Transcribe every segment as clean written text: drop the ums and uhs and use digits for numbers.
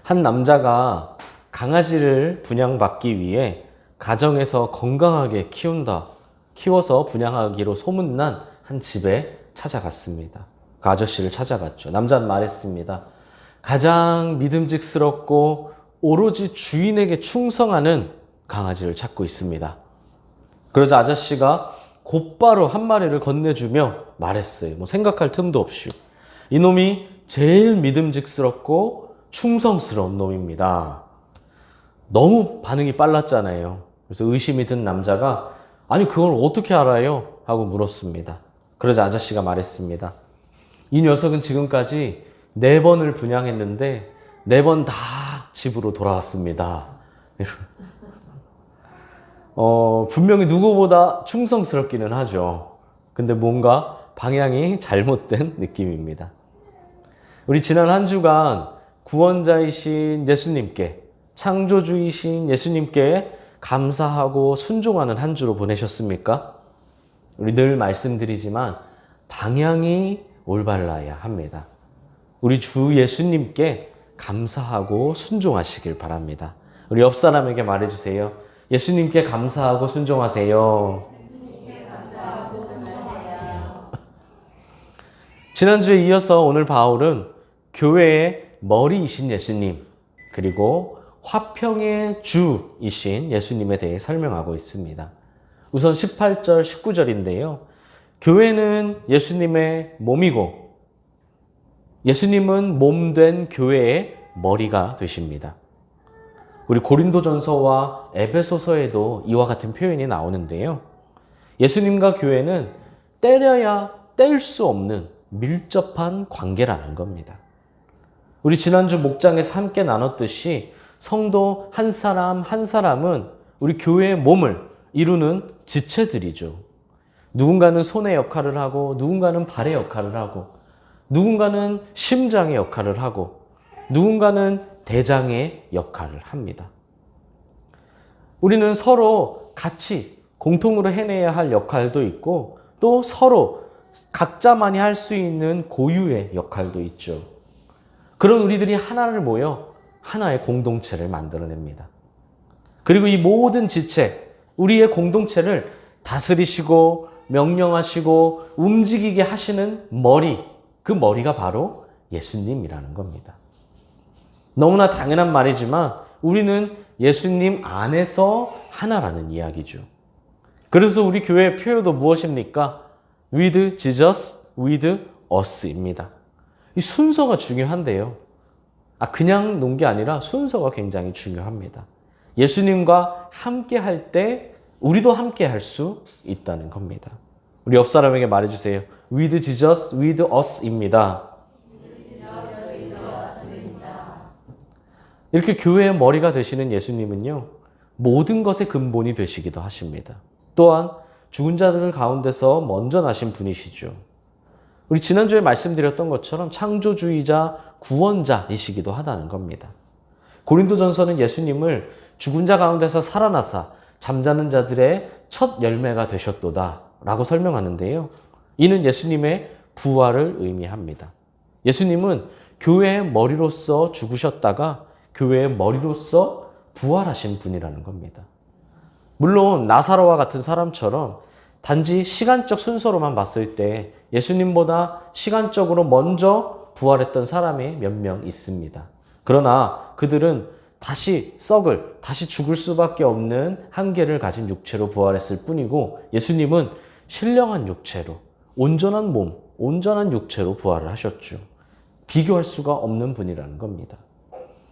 한 남자가 강아지를 분양받기 위해 가정에서 건강하게 키워서 분양하기로 소문난 한 집에 찾아갔습니다. 그 아저씨를 찾아갔죠. 남자는 말했습니다. 가장 믿음직스럽고 오로지 주인에게 충성하는 강아지를 찾고 있습니다. 그러자 아저씨가 곧바로 한 마리를 건네주며 말했어요. 뭐 생각할 틈도 없이. 이놈이 제일 믿음직스럽고 충성스러운 놈입니다. 너무 반응이 빨랐잖아요. 그래서 의심이 든 남자가 아니 그걸 어떻게 알아요? 하고 물었습니다. 그러자 아저씨가 말했습니다. 이 녀석은 지금까지 4번을 분양했는데 4번 다 집으로 돌아왔습니다. 분명히 누구보다 충성스럽기는 하죠. 근데 뭔가 방향이 잘못된 느낌입니다. 우리 지난 한 주간 구원자이신 예수님께, 창조주이신 예수님께 감사하고 순종하는 한 주로 보내셨습니까? 우리 늘 말씀드리지만 방향이 올바라야 합니다. 우리 주 예수님께 감사하고 순종하시길 바랍니다. 우리 옆 사람에게 말해주세요. 예수님께 감사하고 순종하세요. 지난주에 이어서 오늘 바울은 교회의 머리이신 예수님, 그리고 화평의 주이신 예수님에 대해 설명하고 있습니다. 우선 18절, 19절인데요. 교회는 예수님의 몸이고 예수님은 몸된 교회의 머리가 되십니다. 우리 고린도전서와 에베소서에도 이와 같은 표현이 나오는데요. 예수님과 교회는 때려야 뗄 수 없는 밀접한 관계라는 겁니다. 우리 지난주 목장에서 함께 나눴듯이 성도 한 사람 한 사람은 우리 교회의 몸을 이루는 지체들이죠. 누군가는 손의 역할을 하고 누군가는 발의 역할을 하고 누군가는 심장의 역할을 하고 누군가는 대장의 역할을 합니다. 우리는 서로 같이 공통으로 해내야 할 역할도 있고 또 서로 각자만이 할 수 있는 고유의 역할도 있죠. 그런 우리들이 하나를 모여 하나의 공동체를 만들어냅니다. 그리고 이 모든 지체, 우리의 공동체를 다스리시고 명령하시고 움직이게 하시는 머리, 그 머리가 바로 예수님이라는 겁니다. 너무나 당연한 말이지만 우리는 예수님 안에서 하나라는 이야기죠. 그래서 우리 교회의 표어도 무엇입니까? With Jesus, with us입니다. 이 순서가 중요한데요. 그냥 놓은 게 아니라 순서가 굉장히 중요합니다. 예수님과 함께 할 때 우리도 함께 할 수 있다는 겁니다. 우리 옆 사람에게 말해주세요. With Jesus, with us입니다. 이렇게 교회의 머리가 되시는 예수님은요, 모든 것의 근본이 되시기도 하십니다. 또한 죽은 자들 가운데서 먼저 나신 분이시죠. 우리 지난주에 말씀드렸던 것처럼 창조주의자, 구원자이시기도 하다는 겁니다. 고린도전서는 예수님을 죽은 자 가운데서 살아나사 잠자는 자들의 첫 열매가 되셨도다 라고 설명하는데요. 이는 예수님의 부활을 의미합니다. 예수님은 교회의 머리로서 죽으셨다가 교회의 머리로서 부활하신 분이라는 겁니다. 물론 나사로와 같은 사람처럼 단지 시간적 순서로만 봤을 때 예수님보다 시간적으로 먼저 부활했던 사람이 몇 명 있습니다. 그러나 그들은 다시 죽을 수밖에 없는 한계를 가진 육체로 부활했을 뿐이고 예수님은 신령한 육체로, 온전한 몸, 온전한 육체로 부활을 하셨죠. 비교할 수가 없는 분이라는 겁니다.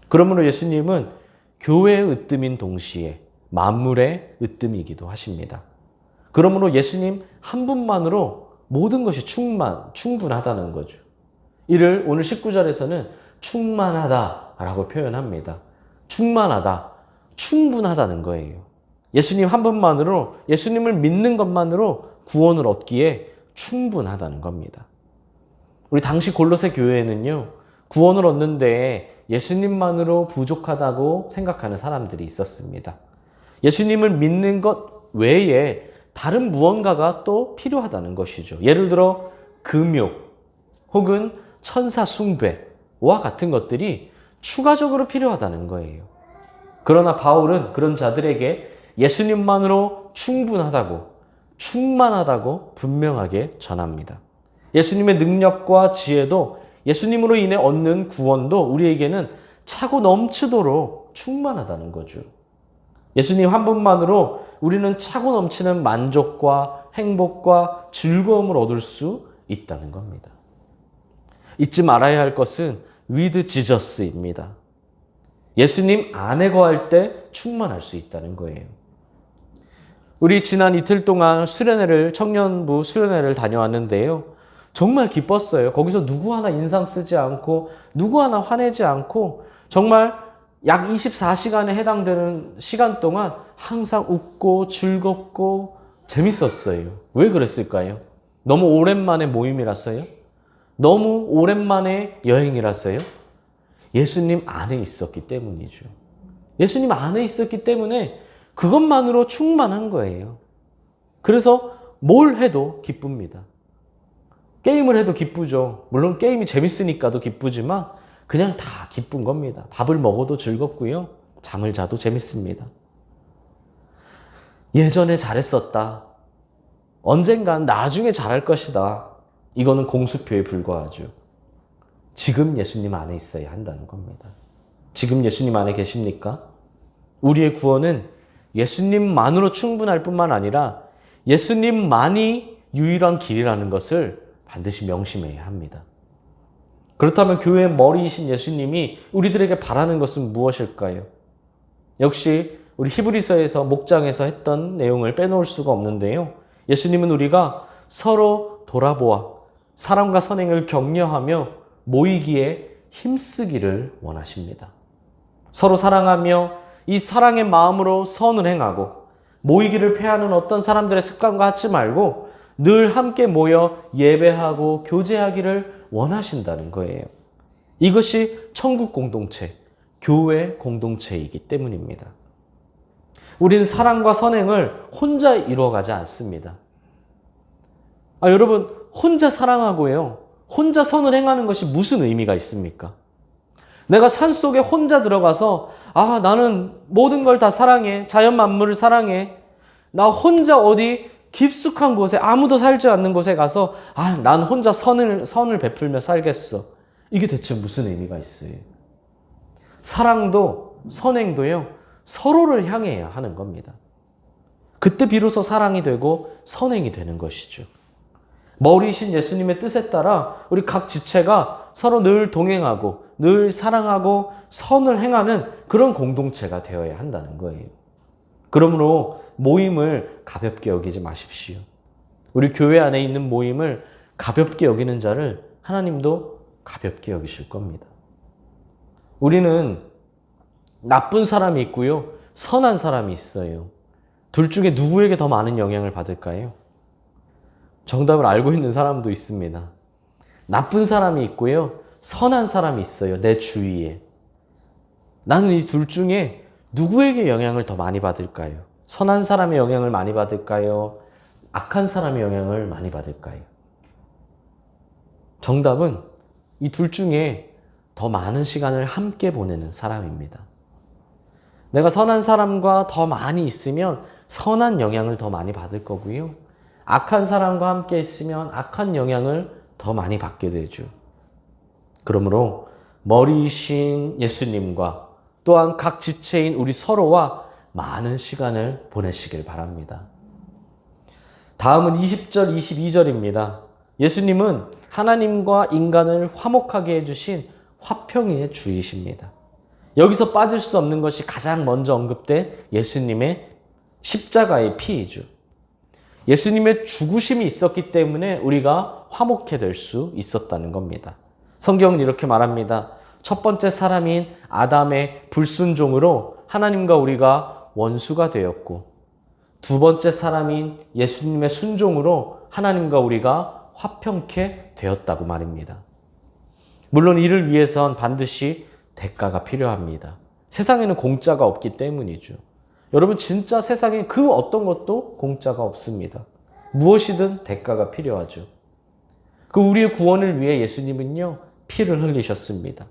그러므로 예수님은 교회의 으뜸인 동시에 만물의 으뜸이기도 하십니다. 그러므로 예수님 한 분만으로 모든 것이 충분하다는 거죠. 이를 오늘 19절에서는 충만하다라고 표현합니다. 충만하다, 충분하다는 거예요. 예수님 한 분만으로, 예수님을 믿는 것만으로 구원을 얻기에 충분하다는 겁니다. 우리 당시 골로새 교회에는요, 구원을 얻는데 예수님만으로 부족하다고 생각하는 사람들이 있었습니다. 예수님을 믿는 것 외에 다른 무언가가 또 필요하다는 것이죠. 예를 들어 금욕 혹은 천사 숭배와 같은 것들이 추가적으로 필요하다는 거예요. 그러나 바울은 그런 자들에게 예수님만으로 충분하다고, 충만하다고 분명하게 전합니다. 예수님의 능력과 지혜도, 예수님으로 인해 얻는 구원도 우리에게는 차고 넘치도록 충만하다는 거죠. 예수님 한 분만으로 우리는 차고 넘치는 만족과 행복과 즐거움을 얻을 수 있다는 겁니다. 잊지 말아야 할 것은 with Jesus입니다. 예수님 안에 거할 때 충만할 수 있다는 거예요. 우리 지난 이틀 동안 청년부 수련회를 다녀왔는데요. 정말 기뻤어요. 거기서 누구 하나 인상 쓰지 않고 누구 하나 화내지 않고 정말 약 24시간에 해당되는 시간 동안 항상 웃고 즐겁고 재밌었어요. 왜 그랬을까요? 너무 오랜만에 모임이라서요? 너무 오랜만에 여행이라서요? 예수님 안에 있었기 때문이죠. 예수님 안에 있었기 때문에 그것만으로 충만한 거예요. 그래서 뭘 해도 기쁩니다. 게임을 해도 기쁘죠. 물론 게임이 재밌으니까도 기쁘지만 그냥 다 기쁜 겁니다. 밥을 먹어도 즐겁고요. 잠을 자도 재밌습니다. 예전에 잘했었다. 언젠간 나중에 잘할 것이다. 이거는 공수표에 불과하죠. 지금 예수님 안에 있어야 한다는 겁니다. 지금 예수님 안에 계십니까? 우리의 구원은 예수님만으로 충분할 뿐만 아니라 예수님만이 유일한 길이라는 것을 반드시 명심해야 합니다. 그렇다면 교회의 머리이신 예수님이 우리들에게 바라는 것은 무엇일까요? 역시 우리 히브리서에서 목장에서 했던 내용을 빼놓을 수가 없는데요. 예수님은 우리가 서로 돌아보아 사랑과 선행을 격려하며 모이기에 힘쓰기를 원하십니다. 서로 사랑하며 이 사랑의 마음으로 선을 행하고 모이기를 패하는 어떤 사람들의 습관과 하지 말고 늘 함께 모여 예배하고 교제하기를 원하신다는 거예요. 이것이 천국 공동체, 교회 공동체이기 때문입니다. 우리는 사랑과 선행을 혼자 이루어가지 않습니다. 여러분, 혼자 사랑하고요, 혼자 선을 행하는 것이 무슨 의미가 있습니까? 내가 산속에 혼자 들어가서 나는 모든 걸 다 사랑해. 자연 만물을 사랑해. 나 혼자 어디 깊숙한 곳에 아무도 살지 않는 곳에 가서 난 혼자 선을 베풀며 살겠어. 이게 대체 무슨 의미가 있어요? 사랑도 선행도요, 서로를 향해야 하는 겁니다. 그때 비로소 사랑이 되고 선행이 되는 것이죠. 머리이신 예수님의 뜻에 따라 우리 각 지체가 서로 늘 동행하고 늘 사랑하고 선을 행하는 그런 공동체가 되어야 한다는 거예요. 그러므로 모임을 가볍게 여기지 마십시오. 우리 교회 안에 있는 모임을 가볍게 여기는 자를 하나님도 가볍게 여기실 겁니다. 우리는 나쁜 사람이 있고요, 선한 사람이 있어요. 둘 중에 누구에게 더 많은 영향을 받을까요? 정답을 알고 있는 사람도 있습니다. 나쁜 사람이 있고요, 선한 사람이 있어요. 내 주위에. 나는 이 둘 중에 누구에게 영향을 더 많이 받을까요? 선한 사람의 영향을 많이 받을까요? 악한 사람의 영향을 많이 받을까요? 정답은 이 둘 중에 더 많은 시간을 함께 보내는 사람입니다. 내가 선한 사람과 더 많이 있으면 선한 영향을 더 많이 받을 거고요. 악한 사람과 함께 있으면 악한 영향을 더 많이 받게 되죠. 그러므로 머리이신 예수님과 또한 각 지체인 우리 서로와 많은 시간을 보내시길 바랍니다. 다음은 20절, 22절입니다. 예수님은 하나님과 인간을 화목하게 해주신 화평의 주이십니다. 여기서 빠질 수 없는 것이 가장 먼저 언급된 예수님의 십자가의 피이죠. 예수님의 죽으심이 있었기 때문에 우리가 화목해 될 수 있었다는 겁니다. 성경은 이렇게 말합니다. 첫 번째 사람인 아담의 불순종으로 하나님과 우리가 원수가 되었고, 두 번째 사람인 예수님의 순종으로 하나님과 우리가 화평케 되었다고 말입니다. 물론 이를 위해선 반드시 대가가 필요합니다. 세상에는 공짜가 없기 때문이죠. 여러분, 진짜 세상에 그 어떤 것도 공짜가 없습니다. 무엇이든 대가가 필요하죠. 그 우리의 구원을 위해 예수님은요, 피를 흘리셨습니다.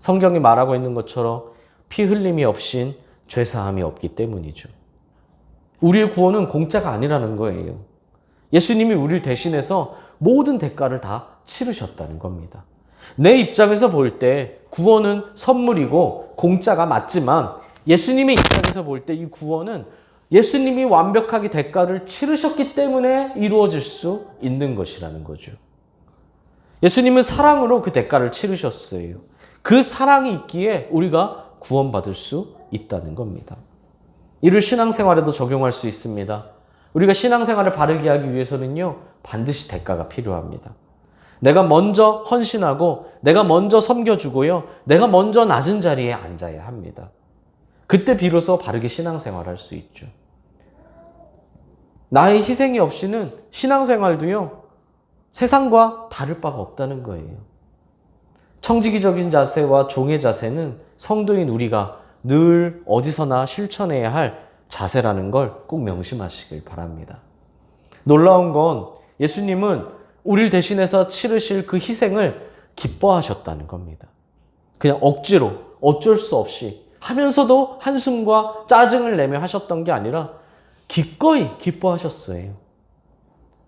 성경이 말하고 있는 것처럼 피 흘림이 없인 죄사함이 없기 때문이죠. 우리의 구원은 공짜가 아니라는 거예요. 예수님이 우리를 대신해서 모든 대가를 다 치르셨다는 겁니다. 내 입장에서 볼 때 구원은 선물이고 공짜가 맞지만 예수님의 입장에서 볼 때 이 구원은 예수님이 완벽하게 대가를 치르셨기 때문에 이루어질 수 있는 것이라는 거죠. 예수님은 사랑으로 그 대가를 치르셨어요. 그 사랑이 있기에 우리가 구원받을 수 있다는 겁니다. 이를 신앙생활에도 적용할 수 있습니다. 우리가 신앙생활을 바르게 하기 위해서는요, 반드시 대가가 필요합니다. 내가 먼저 헌신하고 내가 먼저 섬겨주고요, 내가 먼저 낮은 자리에 앉아야 합니다. 그때 비로소 바르게 신앙생활을 할 수 있죠. 나의 희생이 없이는 신앙생활도요, 세상과 다를 바가 없다는 거예요. 청지기적인 자세와 종의 자세는 성도인 우리가 늘 어디서나 실천해야 할 자세라는 걸 꼭 명심하시길 바랍니다. 놀라운 건 예수님은 우리를 대신해서 치르실 그 희생을 기뻐하셨다는 겁니다. 그냥 억지로 어쩔 수 없이 하면서도 한숨과 짜증을 내며 하셨던 게 아니라 기꺼이 기뻐하셨어요.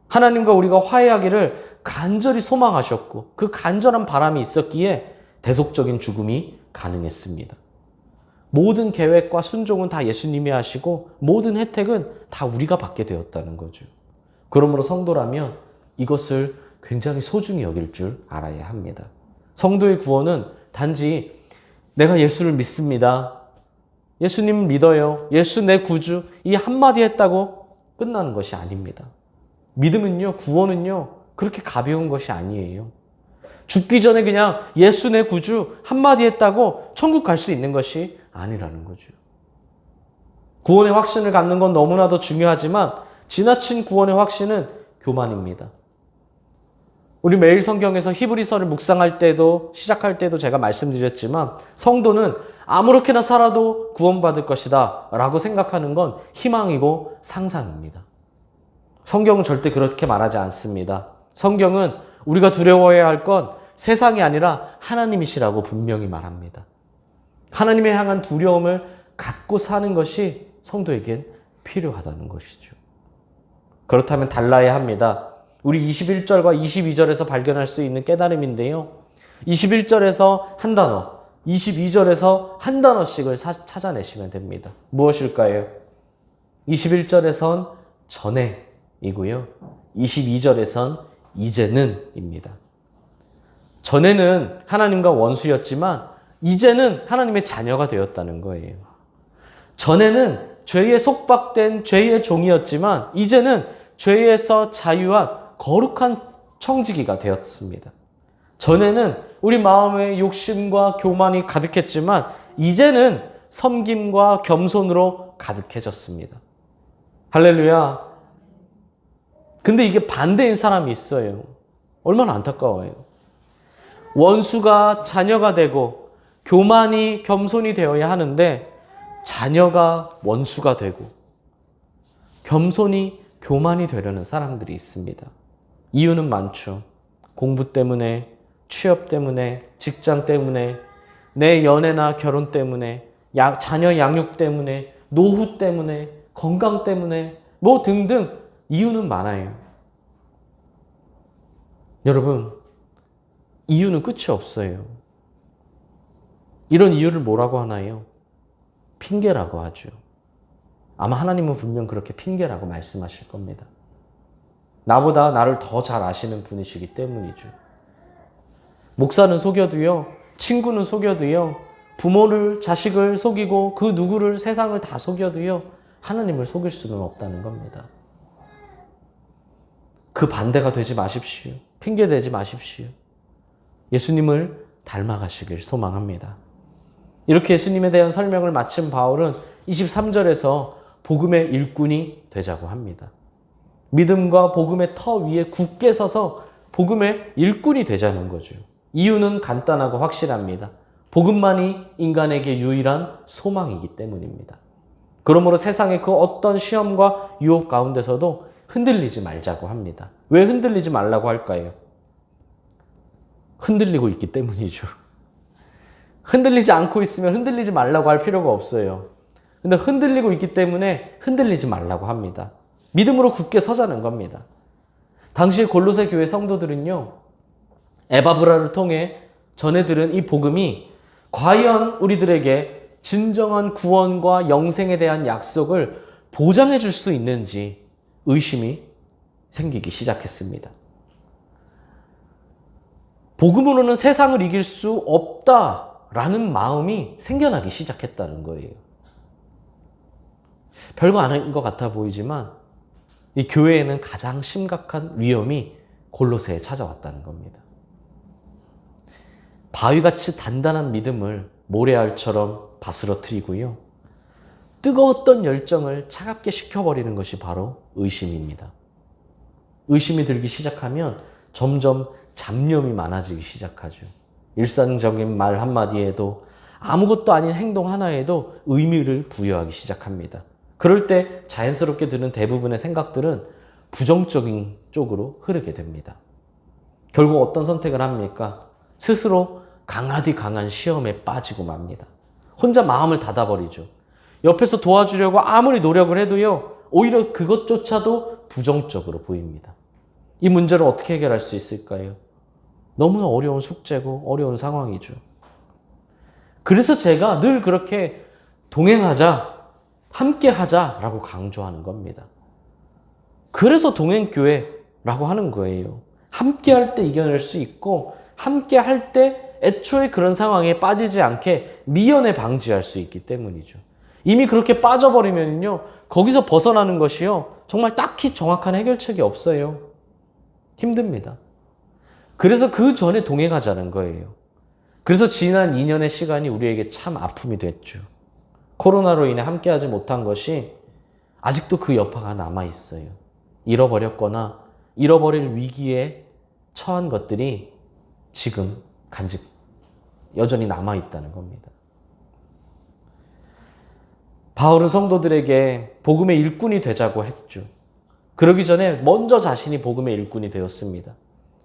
하나님과 우리가 화해하기를 간절히 소망하셨고 그 간절한 바람이 있었기에 대속적인 죽음이 가능했습니다. 모든 계획과 순종은 다 예수님이 하시고 모든 혜택은 다 우리가 받게 되었다는 거죠. 그러므로 성도라면 이것을 굉장히 소중히 여길 줄 알아야 합니다. 성도의 구원은 단지 내가 예수를 믿습니다, 예수님 믿어요, 예수 내 구주, 이 한마디 했다고 끝나는 것이 아닙니다. 믿음은요, 구원은요, 그렇게 가벼운 것이 아니에요. 죽기 전에 그냥 예수 내 구주 한마디 했다고 천국 갈 수 있는 것이 아니라는 거죠. 구원의 확신을 갖는 건 너무나도 중요하지만 지나친 구원의 확신은 교만입니다. 우리 매일 성경에서 히브리서를 묵상할 때도 시작할 때도 제가 말씀드렸지만 성도는 아무렇게나 살아도 구원받을 것이다 라고 생각하는 건 희망이고 상상입니다. 성경은 절대 그렇게 말하지 않습니다. 성경은 우리가 두려워해야 할 건 세상이 아니라 하나님이시라고 분명히 말합니다. 하나님에 향한 두려움을 갖고 사는 것이 성도에겐 필요하다는 것이죠. 그렇다면 달라야 합니다. 우리 21절과 22절에서 발견할 수 있는 깨달음인데요. 21절에서 한 단어, 22절에서 한 단어씩을 찾아내시면 됩니다. 무엇일까요? 21절에선 전에이고요. 22절에선 이제는 입니다. 전에는 하나님과 원수였지만 이제는 하나님의 자녀가 되었다는 거예요. 전에는 죄에 속박된 죄의 종이었지만 이제는 죄에서 자유한 거룩한 청지기가 되었습니다. 전에는 우리 마음에 욕심과 교만이 가득했지만 이제는 섬김과 겸손으로 가득해졌습니다. 할렐루야. 근데 이게 반대인 사람이 있어요. 얼마나 안타까워요. 원수가 자녀가 되고 교만이 겸손이 되어야 하는데 자녀가 원수가 되고 겸손이 교만이 되려는 사람들이 있습니다. 이유는 많죠. 공부 때문에, 취업 때문에, 직장 때문에, 내 연애나 결혼 때문에, 자녀 양육 때문에, 노후 때문에, 건강 때문에 뭐 등등 이유는 많아요. 여러분, 이유는 끝이 없어요. 이런 이유를 뭐라고 하나요? 핑계라고 하죠. 아마 하나님은 분명 그렇게 핑계라고 말씀하실 겁니다. 나보다 나를 더 잘 아시는 분이시기 때문이죠. 목사는 속여도요, 친구는 속여도요, 부모를, 자식을 속이고 그 누구를, 세상을 다 속여도요, 하나님을 속일 수는 없다는 겁니다. 그 반대가 되지 마십시오. 핑계 대지 마십시오. 예수님을 닮아가시길 소망합니다. 이렇게 예수님에 대한 설명을 마친 바울은 23절에서 복음의 일꾼이 되자고 합니다. 믿음과 복음의 터 위에 굳게 서서 복음의 일꾼이 되자는 거죠. 이유는 간단하고 확실합니다. 복음만이 인간에게 유일한 소망이기 때문입니다. 그러므로 세상의 그 어떤 시험과 유혹 가운데서도 흔들리지 말자고 합니다. 왜 흔들리지 말라고 할까요? 흔들리고 있기 때문이죠. 흔들리지 않고 있으면 흔들리지 말라고 할 필요가 없어요. 근데 흔들리고 있기 때문에 흔들리지 말라고 합니다. 믿음으로 굳게 서자는 겁니다. 당시 골로새 교회 성도들은요, 에바브라를 통해 전해 들은 이 복음이 과연 우리들에게 진정한 구원과 영생에 대한 약속을 보장해 줄 수 있는지 의심이 생기기 시작했습니다. 복음으로는 세상을 이길 수 없다라는 마음이 생겨나기 시작했다는 거예요. 별거 아닌 것 같아 보이지만 이 교회에는 가장 심각한 위험이 골로새에 찾아왔다는 겁니다. 바위같이 단단한 믿음을 모래알처럼 바스러뜨리고요. 뜨거웠던 열정을 차갑게 식혀버리는 것이 바로 의심입니다. 의심이 들기 시작하면 점점 잡념이 많아지기 시작하죠. 일상적인 말 한마디에도 아무것도 아닌 행동 하나에도 의미를 부여하기 시작합니다. 그럴 때 자연스럽게 드는 대부분의 생각들은 부정적인 쪽으로 흐르게 됩니다. 결국 어떤 선택을 합니까? 스스로 강하디 강한 시험에 빠지고 맙니다. 혼자 마음을 닫아버리죠. 옆에서 도와주려고 아무리 노력을 해도요, 오히려 그것조차도 부정적으로 보입니다. 이 문제를 어떻게 해결할 수 있을까요? 너무나 어려운 숙제고 어려운 상황이죠. 그래서 제가 늘 그렇게 동행하자, 함께 하자라고 강조하는 겁니다. 그래서 동행교회라고 하는 거예요. 함께 할 때 이겨낼 수 있고, 함께 할 때 애초에 그런 상황에 빠지지 않게 미연에 방지할 수 있기 때문이죠. 이미 그렇게 빠져버리면요, 거기서 벗어나는 것이요, 정말 딱히 정확한 해결책이 없어요. 힘듭니다. 그래서 그 전에 동행하자는 거예요. 그래서 지난 2년의 시간이 우리에게 참 아픔이 됐죠. 코로나로 인해 함께하지 못한 것이 아직도 그 여파가 남아있어요. 잃어버렸거나 잃어버릴 위기에 처한 것들이 지금 여전히 남아있다는 겁니다. 바울은 성도들에게 복음의 일꾼이 되자고 했죠. 그러기 전에 먼저 자신이 복음의 일꾼이 되었습니다.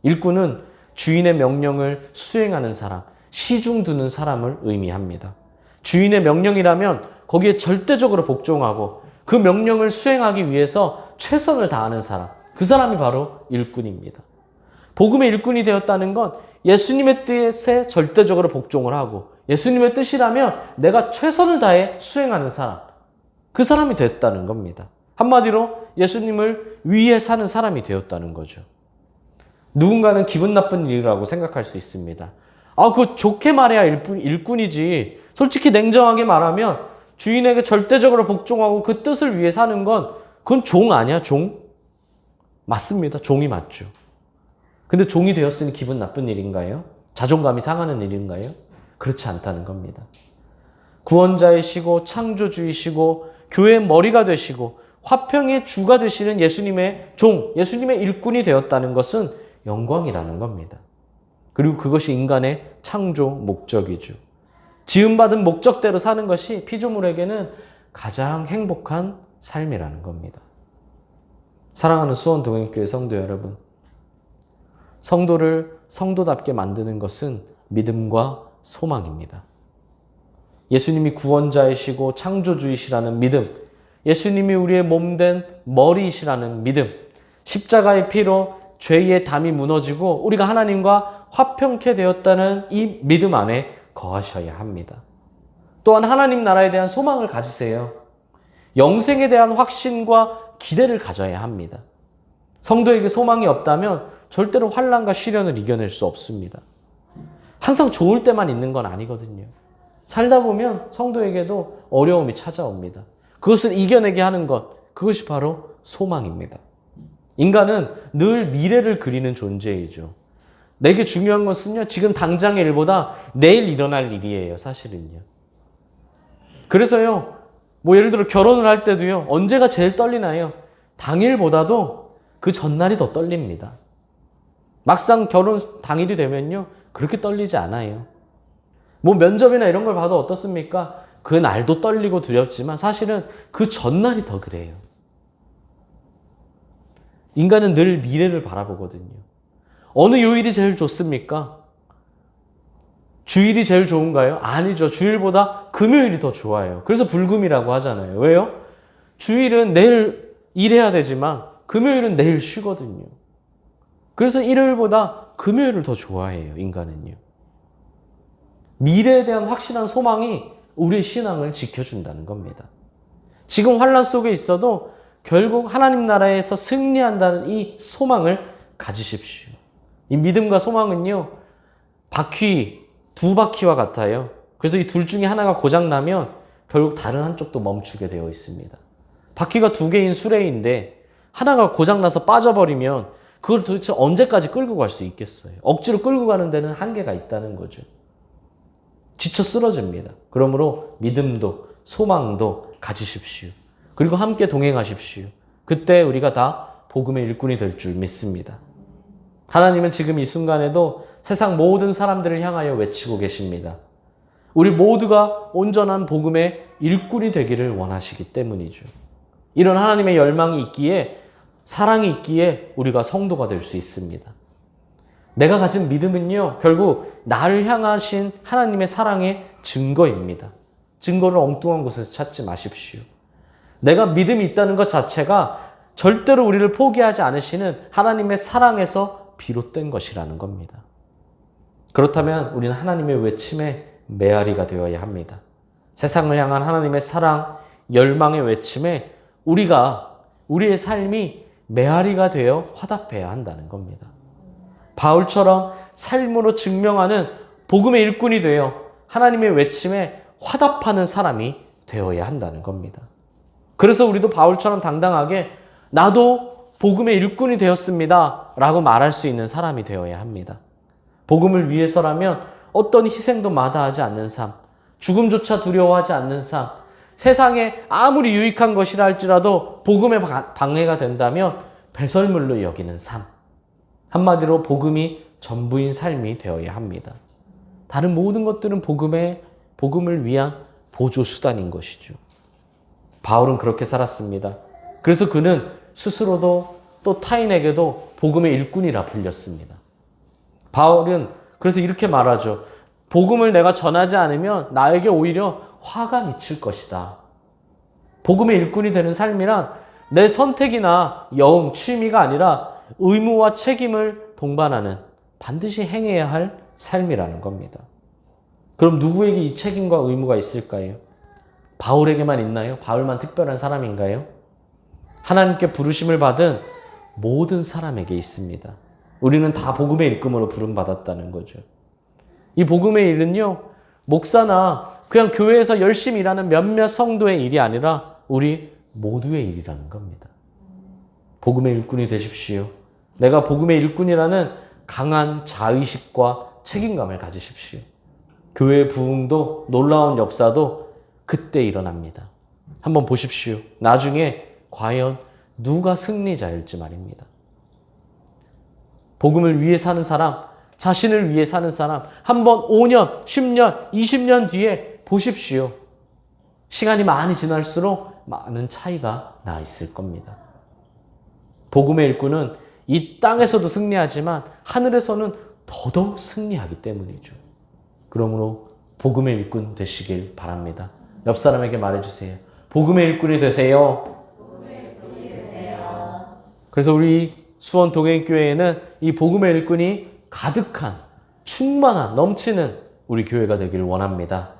일꾼은 주인의 명령을 수행하는 사람, 시중 두는 사람을 의미합니다. 주인의 명령이라면 거기에 절대적으로 복종하고 그 명령을 수행하기 위해서 최선을 다하는 사람, 그 사람이 바로 일꾼입니다. 복음의 일꾼이 되었다는 건 예수님의 뜻에 절대적으로 복종을 하고 예수님의 뜻이라면 내가 최선을 다해 수행하는 사람, 그 사람이 됐다는 겁니다. 한마디로 예수님을 위해 사는 사람이 되었다는 거죠. 누군가는 기분 나쁜 일이라고 생각할 수 있습니다. 그거 좋게 말해야 일꾼이지. 솔직히 냉정하게 말하면 주인에게 절대적으로 복종하고 그 뜻을 위해 사는 건 그건 종 아니야, 종? 맞습니다. 종이 맞죠. 근데 종이 되었으니 기분 나쁜 일인가요? 자존감이 상하는 일인가요? 그렇지 않다는 겁니다. 구원자이시고 창조주이시고 교회의 머리가 되시고 화평의 주가 되시는 예수님의 종, 예수님의 일꾼이 되었다는 것은 영광이라는 겁니다. 그리고 그것이 인간의 창조 목적이죠. 지음받은 목적대로 사는 것이 피조물에게는 가장 행복한 삶이라는 겁니다. 사랑하는 수원동행교회 성도 여러분, 성도를 성도답게 만드는 것은 믿음과 소망입니다. 예수님이 구원자이시고 창조주이시라는 믿음, 예수님이 우리의 몸된 머리이시라는 믿음, 십자가의 피로 죄의 담이 무너지고 우리가 하나님과 화평케 되었다는 이 믿음 안에 거하셔야 합니다. 또한 하나님 나라에 대한 소망을 가지세요. 영생에 대한 확신과 기대를 가져야 합니다. 성도에게 소망이 없다면 절대로 환난과 시련을 이겨낼 수 없습니다. 항상 좋을 때만 있는 건 아니거든요. 살다 보면 성도에게도 어려움이 찾아옵니다. 그것을 이겨내게 하는 것, 그것이 바로 소망입니다. 인간은 늘 미래를 그리는 존재이죠. 내게 중요한 것은요, 지금 당장의 일보다 내일 일어날 일이에요, 사실은요. 그래서요, 예를 들어 결혼을 할 때도요, 언제가 제일 떨리나요? 당일보다도 그 전날이 더 떨립니다. 막상 결혼 당일이 되면요, 그렇게 떨리지 않아요. 면접이나 이런 걸 봐도 어떻습니까? 그 날도 떨리고 두렵지만 사실은 그 전날이 더 그래요. 인간은 늘 미래를 바라보거든요. 어느 요일이 제일 좋습니까? 주일이 제일 좋은가요? 아니죠. 주일보다 금요일이 더 좋아요. 그래서 불금이라고 하잖아요. 왜요? 주일은 내일 일해야 되지만 금요일은 내일 쉬거든요. 그래서 일요일보다 금요일을 더 좋아해요, 인간은요. 미래에 대한 확실한 소망이 우리의 신앙을 지켜준다는 겁니다. 지금 환난 속에 있어도 결국 하나님 나라에서 승리한다는 이 소망을 가지십시오. 이 믿음과 소망은요, 두 바퀴와 같아요. 그래서 이 둘 중에 하나가 고장나면 결국 다른 한쪽도 멈추게 되어 있습니다. 바퀴가 두 개인 수레인데 하나가 고장나서 빠져버리면 그걸 도대체 언제까지 끌고 갈 수 있겠어요? 억지로 끌고 가는 데는 한계가 있다는 거죠. 지쳐 쓰러집니다. 그러므로 믿음도 소망도 가지십시오. 그리고 함께 동행하십시오. 그때 우리가 다 복음의 일꾼이 될 줄 믿습니다. 하나님은 지금 이 순간에도 세상 모든 사람들을 향하여 외치고 계십니다. 우리 모두가 온전한 복음의 일꾼이 되기를 원하시기 때문이죠. 이런 하나님의 열망이 있기에, 사랑이 있기에 우리가 성도가 될 수 있습니다. 내가 가진 믿음은요, 결국 나를 향하신 하나님의 사랑의 증거입니다. 증거를 엉뚱한 곳에서 찾지 마십시오. 내가 믿음이 있다는 것 자체가 절대로 우리를 포기하지 않으시는 하나님의 사랑에서 비롯된 것이라는 겁니다. 그렇다면 우리는 하나님의 외침에 메아리가 되어야 합니다. 세상을 향한 하나님의 사랑, 열망의 외침에 우리의 삶이 메아리가 되어 화답해야 한다는 겁니다. 바울처럼 삶으로 증명하는 복음의 일꾼이 되어 하나님의 외침에 화답하는 사람이 되어야 한다는 겁니다. 그래서 우리도 바울처럼 당당하게 나도 복음의 일꾼이 되었습니다 라고 말할 수 있는 사람이 되어야 합니다. 복음을 위해서라면 어떤 희생도 마다하지 않는 삶, 죽음조차 두려워하지 않는 삶, 세상에 아무리 유익한 것이라 할지라도 복음에 방해가 된다면 배설물로 여기는 삶. 한마디로 복음이 전부인 삶이 되어야 합니다. 다른 모든 것들은 복음을 위한 보조수단인 것이죠. 바울은 그렇게 살았습니다. 그래서 그는 스스로도 또 타인에게도 복음의 일꾼이라 불렸습니다. 바울은 그래서 이렇게 말하죠. 복음을 내가 전하지 않으면 나에게 오히려 화가 미칠 것이다. 복음의 일꾼이 되는 삶이란 내 선택이나 여응, 취미가 아니라 의무와 책임을 동반하는 반드시 행해야 할 삶이라는 겁니다. 그럼 누구에게 이 책임과 의무가 있을까요? 바울에게만 있나요? 바울만 특별한 사람인가요? 하나님께 부르심을 받은 모든 사람에게 있습니다. 우리는 다 복음의 일꾼으로 부름받았다는 거죠. 이 복음의 일은요, 목사나 그냥 교회에서 열심히 일하는 몇몇 성도의 일이 아니라 우리 모두의 일이라는 겁니다. 복음의 일꾼이 되십시오. 내가 복음의 일꾼이라는 강한 자의식과 책임감을 가지십시오. 교회의 부흥도 놀라운 역사도 그때 일어납니다. 한번 보십시오. 나중에 과연 누가 승리자일지 말입니다. 복음을 위해 사는 사람, 자신을 위해 사는 사람, 한번 5년, 10년, 20년 뒤에 보십시오. 시간이 많이 지날수록 많은 차이가 나 있을 겁니다. 복음의 일꾼은 이 땅에서도 승리하지만 하늘에서는 더더욱 승리하기 때문이죠. 그러므로 복음의 일꾼 되시길 바랍니다. 옆 사람에게 말해주세요. 복음의 일꾼이 되세요. 그래서 우리 수원 동행교회에는 이 복음의 일꾼이 가득한, 충만한, 넘치는 우리 교회가 되기를 원합니다.